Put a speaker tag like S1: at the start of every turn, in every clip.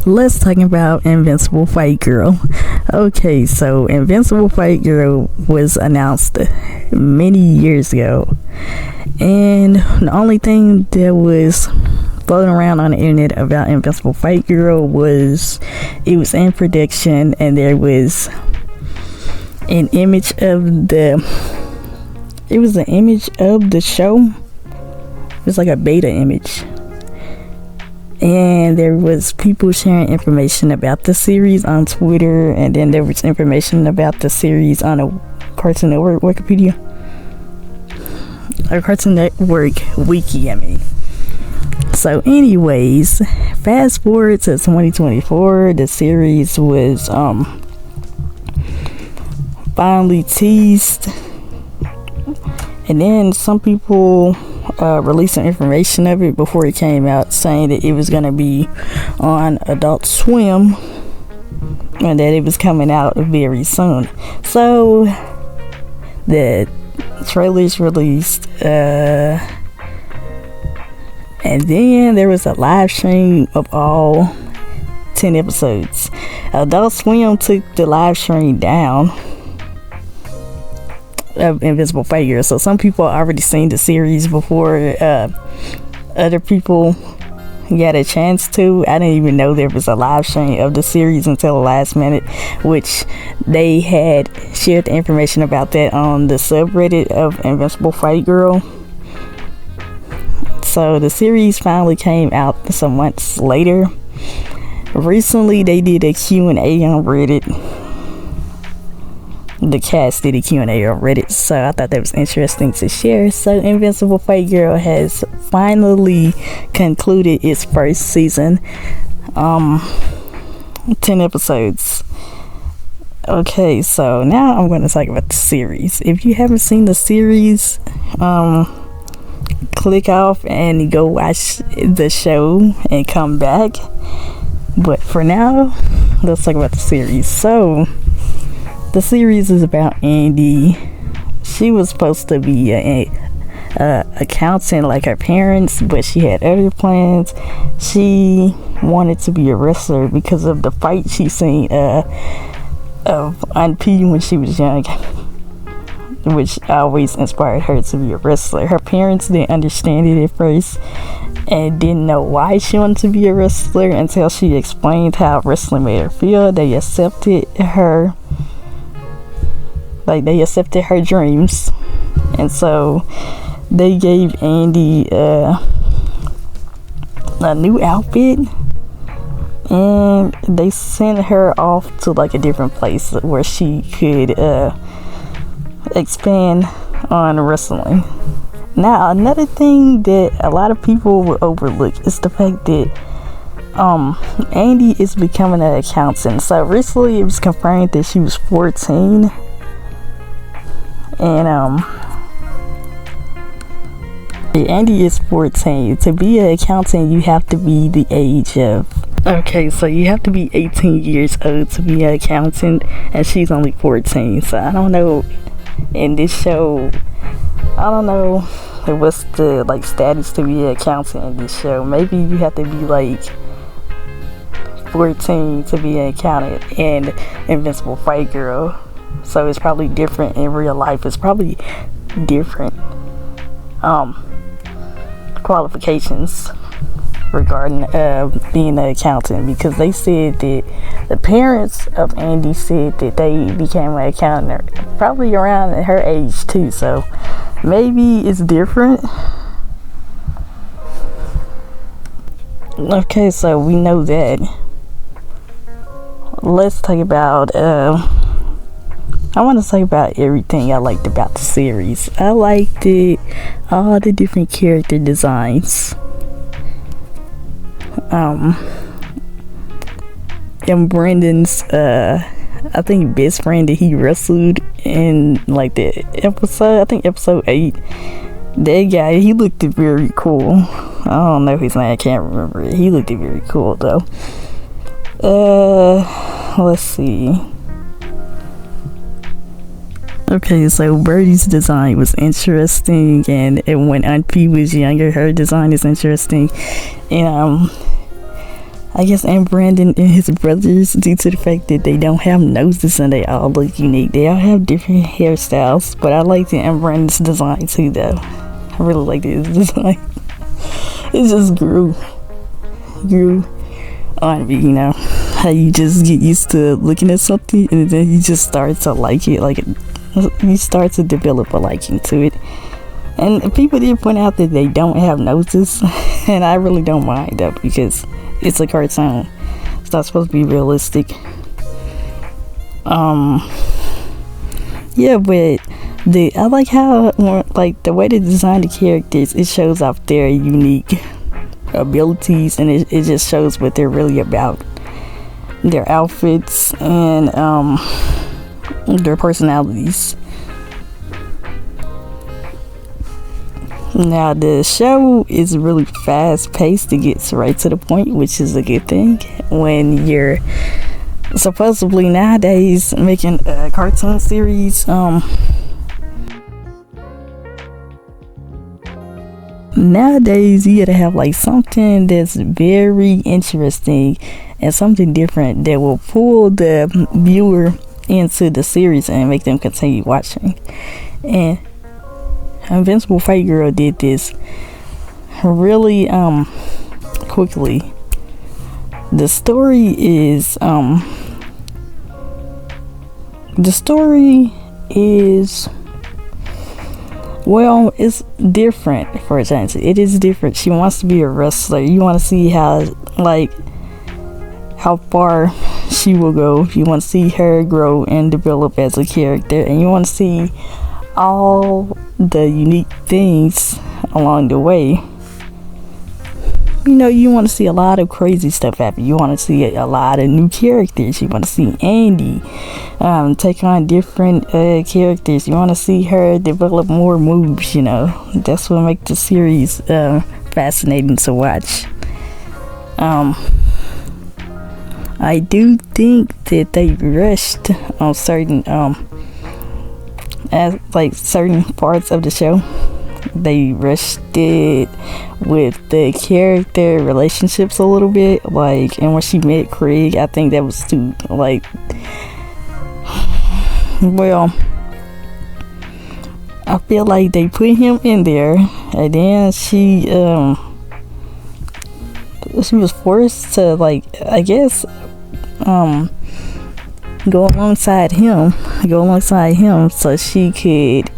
S1: let's talk about Invincible Fight Girl. Okay, so Invincible Fight Girl was announced many years ago, and the only thing that was floating around on the internet about Invincible Fight Girl was it was in production, and there was an image of the show. It was like a beta image, and there was people sharing information about the series on Twitter, and then there was information about the series on a Cartoon Network Wikipedia, or Cartoon Network wiki, I mean. So anyways, fast forward to 2024, the series was finally teased, and then some people released some information of it before it came out, saying that it was going to be on Adult Swim and that it was coming out very soon. So the trailers released, and then there was a live stream of all 10 episodes. Adult Swim took the live stream down of Invincible Fight Girl, so some people already seen the series before other people got a chance to. I didn't even know there was a live stream of the series until the last minute, which they had shared the information about that on the subreddit of Invincible Fight Girl. So the series finally came out some months later. Recently they did a Q&A on Reddit. The cast did a Q&A on Reddit, so I thought that was interesting to share. So Invincible Fight Girl has finally concluded its first season, 10 episodes. Okay, so now I'm going to talk about the series. If you haven't seen the series, click off and go watch the show and come back. But for now, let's talk about the series. So the series is about Andy. She was supposed to be a accountant like her parents, but she had other plans. She wanted to be a wrestler because of the fight she seen of Aunt P when she was young, which always inspired her to be a wrestler. Her parents didn't understand it at first and didn't know why she wanted to be a wrestler until she explained how wrestling made her feel. They accepted her. They accepted her dreams, and so they gave Andy a new outfit, and they sent her off to like a different place where she could expand on wrestling. Now, another thing that a lot of people will overlook is the fact that Andy is becoming an accountant. So recently it was confirmed that she was 14. And Andy is 14. To be an accountant, you have to be the age of... Okay, so you have to be 18 years old to be an accountant, and she's only 14. So I don't know, in this show, I don't know what's the like status to be an accountant in this show. Maybe you have to be like 14 to be an accountant in Invincible Fight Girl. So it's probably different in real life. It's probably different qualifications regarding being an accountant, because they said that the parents of Andy said that they became an accountant probably around her age too, so maybe it's different. Okay, so we know that. Let's talk about I want to talk about everything I liked about the series. I liked it, all the different character designs. And Brendan's, I think, best friend that he wrestled in like the episode, I think episode 8. That guy, he looked very cool. I don't know his name, I can't remember it. He looked very cool though. Let's see. Okay, so Bertie's design was interesting, and when Aunt P was younger, her design is interesting. And I guess, and Brandon and his brothers, due to the fact that they don't have noses and they all look unique. They all have different hairstyles, but I like the and Brandon's design too, though. I really like his design. It just grew on me, you know, how you just get used to looking at something and then you just start to like it, you start to develop a liking to it. And people did point out that they don't have noses, and I really don't mind though, because it's a cartoon. It's not supposed to be realistic. Yeah, but I like how, like, the way they design the characters, it shows off their unique abilities, and it just shows what they're really about. Their outfits and their personalities. Now the show is really fast paced. It gets right to the point, which is a good thing when you're supposedly nowadays making a cartoon series. Nowadays you gotta have like something that's very interesting and something different that will pull the viewer into the series and make them continue watching. And Invincible Fight Girl did this really quickly. The story is well, it's different for a change. It is different. She wants to be a wrestler. You want to see how far she will go. You want to see her grow and develop as a character, and you want to see all the unique things along the way. You know, you want to see a lot of crazy stuff happen. You want to see a lot of new characters. You want to see Andy take on different characters. You want to see her develop more moves. You know, that's what makes the series fascinating to watch. I do think that they rushed on certain certain parts of the show. They rushed it with the character relationships a little bit, and when she met Craig, I think that was too, I feel like they put him in there, and then she was forced to, I guess, go alongside him so she could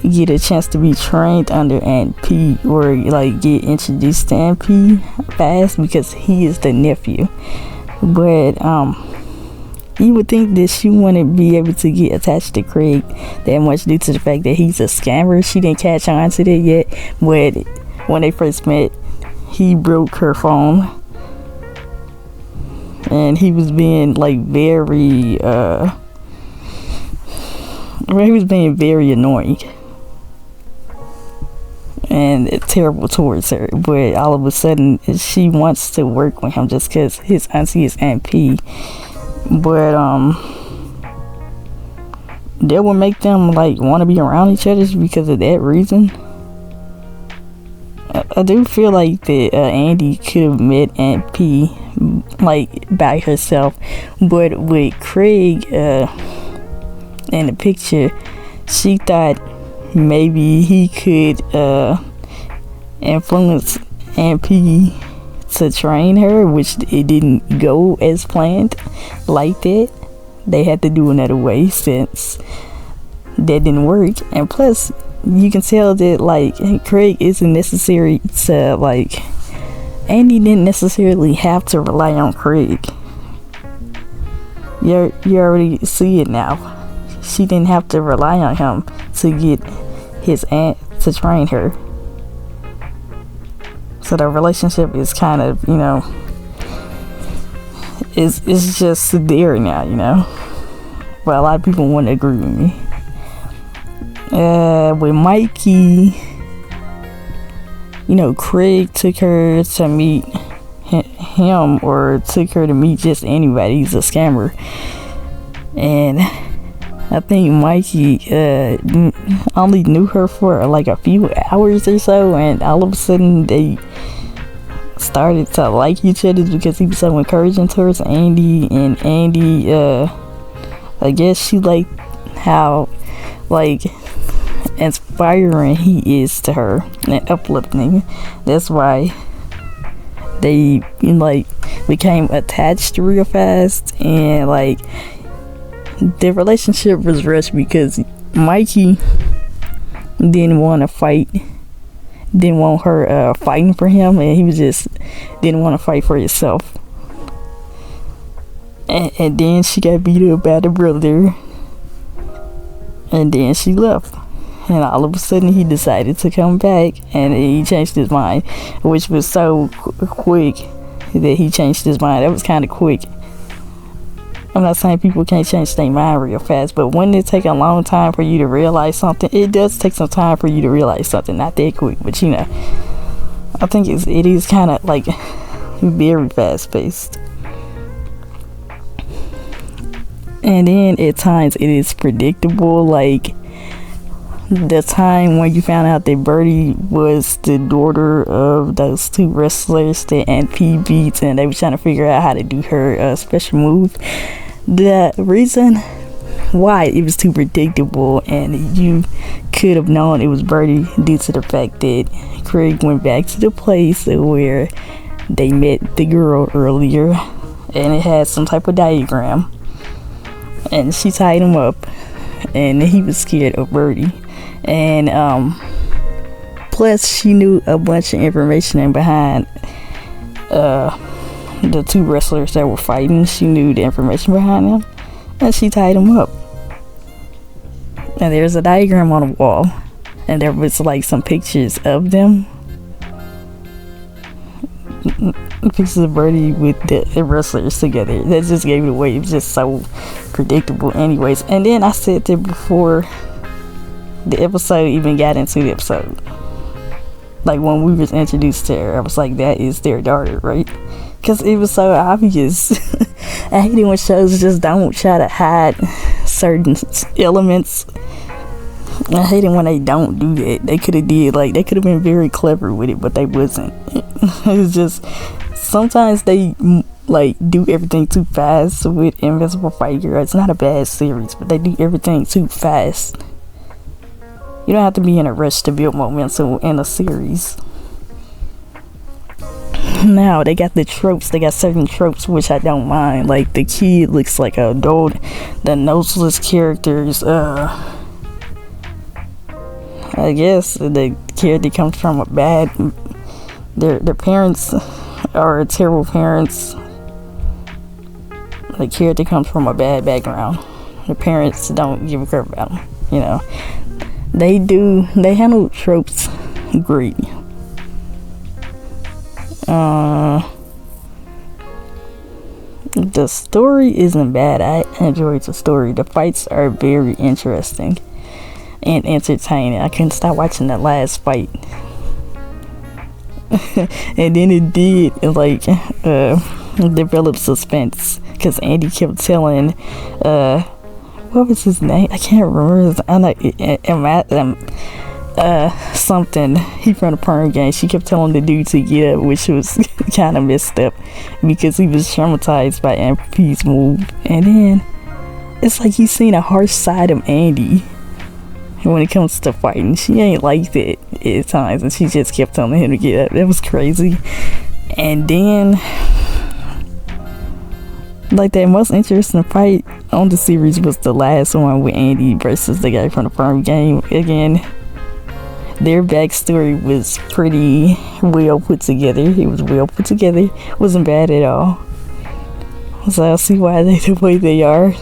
S1: get a chance to be trained under Aunt P, or get introduced to Aunt P fast, because he is the nephew. But you would think that she wouldn't be able to get attached to Craig that much due to the fact that he's a scammer. She didn't catch on to that yet, but when they first met, he broke her phone, and he was being very annoying and terrible towards her. But all of a sudden she wants to work with him just because his auntie is Aunt P. But that would make them want to be around each other because of that reason. I do feel like that Andy could have met Aunt P by herself, but with Craig in the picture, she thought maybe he could influence Aunt P to train her, which it didn't go as planned like that. They had to do another way since that didn't work. And plus, you can tell that Craig isn't necessary to Andy didn't necessarily have to rely on Craig. You already see it now. She didn't have to rely on him to get his aunt to train her. So the relationship is kind of, it's just there now, But a lot of people wouldn't agree with me. With Mikey, Craig took her to meet him, or took her to meet just anybody. He's a scammer. And I think Mikey only knew her for a few hours or so, and all of a sudden they started to like each other because he was so encouraging towards Andy, and Andy, I guess she liked how like inspiring he is to her and uplifting. That's why they like became attached real fast, and like their relationship was rushed because Mikey didn't want to fight, didn't want her fighting for him, and he was just didn't want to fight for himself. And then she got beat up by the brother, and then she left, and all of a sudden he decided to come back, and he changed his mind, which was so quick that he changed his mind. That was kind of quick. I'm not saying people can't change their mind real fast, but when it take a long time for you to realize something, it does take some time for you to realize something. Not that quick, but you know, I think it is kind of like very fast paced. And then at times it is predictable, like the time when you found out that Bertie was the daughter of those two wrestlers that NP beats, and they were trying to figure out how to do her special move. The reason why it was too predictable, and you could have known it was Bertie, due to the fact that Craig went back to the place where they met the girl earlier, and it had some type of diagram, and she tied him up, and he was scared of Bertie. And plus she knew a bunch of information behind the two wrestlers that were fighting. She knew the information behind them, and she tied them up. And there's a diagram on the wall, and there was like some pictures of them, pictures of Bertie with the wrestlers together. That just gave it away. It was just so predictable anyways. And then I said that before the episode even got into the episode, like when we was introduced to her, I was like, that is their daughter, right? Because it was so obvious. I hate it when shows just don't try to hide certain elements. I hate it when they don't do that. They could have been very clever with it, but they wasn't. It's just sometimes they like do everything too fast with Invincible Fight Girl. It's not a bad series, but they do everything too fast. You don't have to be in a rush to build momentum in a series. Now they got the tropes. They got certain tropes which I don't mind. Like the kid looks like an adult. The noseless characters. I guess the character comes from a bad. Their parents are terrible parents. The character comes from a bad background. The parents don't give a crap about them. You know. They handle tropes great. The story isn't bad. I enjoyed the story. The fights are very interesting and entertaining. I couldn't stop watching that last fight. And then it did develop suspense, because Andy kept telling what was his name? I can't remember. Something. He from the Perm game. She kept telling the dude to get up, which was kind of messed up because he was traumatized by MP's move. And then it's like he's seen a harsh side of Andy when it comes to fighting. She ain't like that at times, and she just kept telling him to get up. That was crazy. And then like the most interesting fight on the series was the last one with Andy versus the guy from the Perm game. Again, their backstory was pretty well put together. It was well put together. It wasn't bad at all. So I see why they the way they are.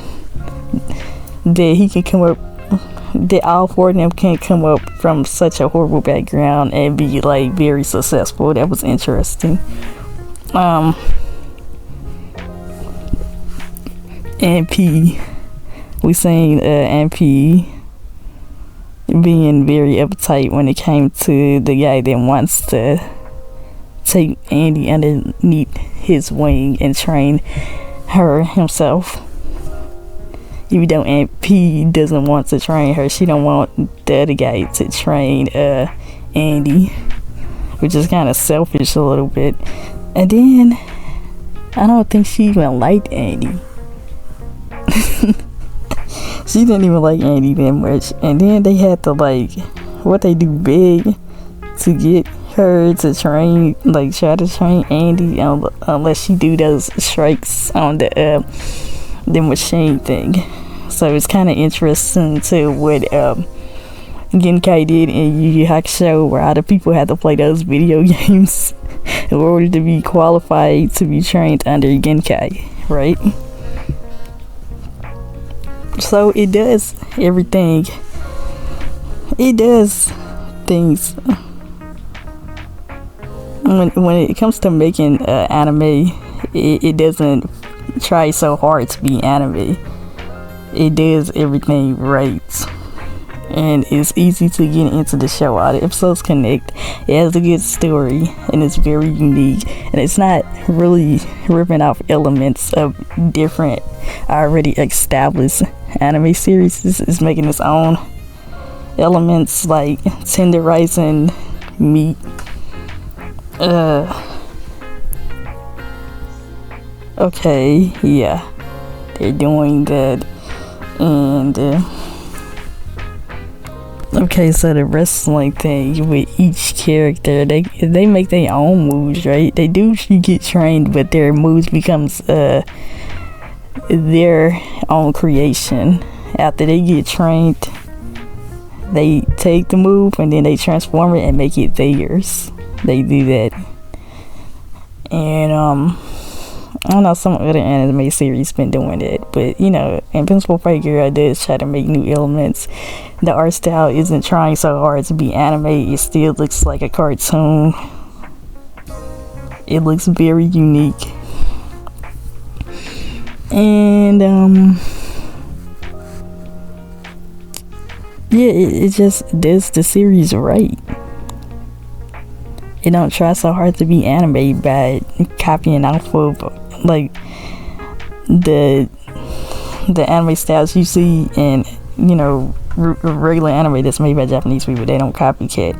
S1: That he can come up, that all four of them can come up from such a horrible background and be like very successful. That was interesting. NP, we seen NP being very uptight when it came to the guy that wants to take Andy underneath his wing and train her himself. Even though NP doesn't want to train her, she don't want the other guy to train Andy, which is kind of selfish a little bit. And then I don't think she even liked Andy. She didn't even like Andy that much. And then they had to like, what they do, beg to get her to train, like try to train Andy, unless she do those strikes on the machine thing. So it's kind of interesting to what Genkai did in Yu Yu Hakusho, where other people had to play those video games in order to be qualified to be trained under Genkai, right? So it does everything. It does things. When it comes to making anime, it doesn't try so hard to be anime. It does everything right, and it's easy to get into the show. All the episodes connect. It has a good story, and it's very unique, and it's not really ripping off elements of different already established anime series. It's making its own elements, like tenderizing meat, okay, yeah, they're doing that. And okay, so the wrestling thing with each character, they make their own moves, right? They do get trained, but their moves becomes their own creation. After they get trained, they take the move and then they transform it and make it theirs. They do that. And I don't know, some other anime series been doing it, but you know, Invincible Figure does try to make new elements. The art style isn't trying so hard to be anime. It still looks like a cartoon. It looks very unique. And yeah, it just does the series right. It don't try so hard to be anime by copying off of like the anime styles you see in, you know, regular anime that's made by Japanese people. They don't copycat.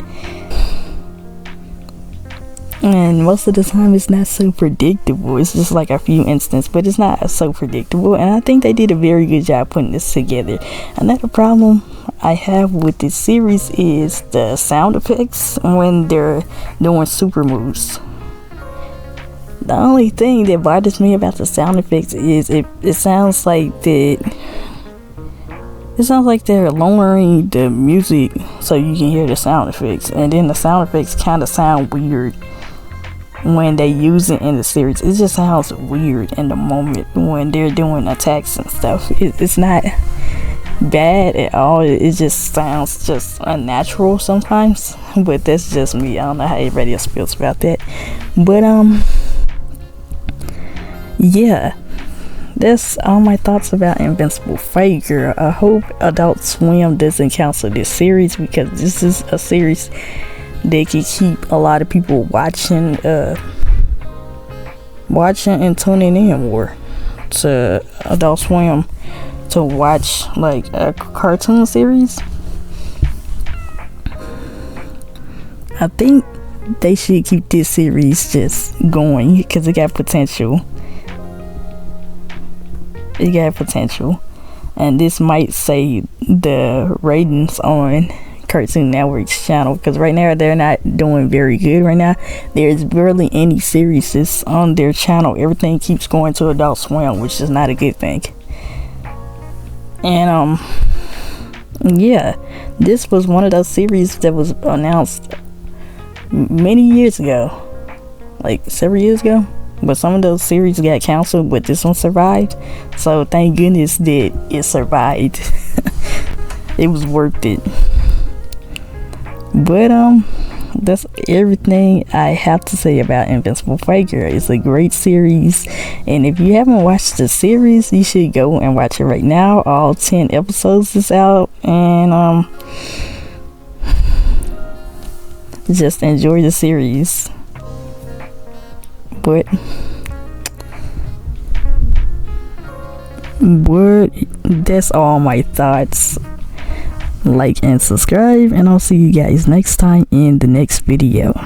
S1: And most of the time it's not so predictable. It's just like a few instances, but it's not so predictable. And I think they did a very good job putting this together. Another problem I have with this series is the sound effects when they're doing super moves. The only thing that bothers me about the sound effects is it sounds like they're lowering the music so you can hear the sound effects, and then the sound effects kind of sound weird when they use it in the series. It just sounds weird in the moment when they're doing attacks and stuff. It's not bad at all. It just sounds just unnatural sometimes, but that's just me. I don't know how everybody else feels about that. But yeah, that's all my thoughts about Invincible Figure. I hope Adult Swim doesn't cancel this series, because this is a series that can keep a lot of people watching and tuning in more to Adult Swim to watch like a cartoon series. I think they should keep this series just going because it got potential. It got potential, and this might save the ratings on Cartoon Network's channel, because right now they're not doing very good. Right now there's barely any series on their channel. Everything keeps going to Adult Swim, which is not a good thing. And yeah, this was one of those series that was announced many years ago, like several years ago, but some of those series got canceled, but this one survived. So thank goodness that it survived. It was worth it. But that's everything I have to say about Invincible Figure. It's a great series, and if you haven't watched the series, you should go and watch it right now. All 10 episodes is out, and just enjoy the series. But that's all my thoughts. Like and subscribe, and I'll see you guys next time in the next video.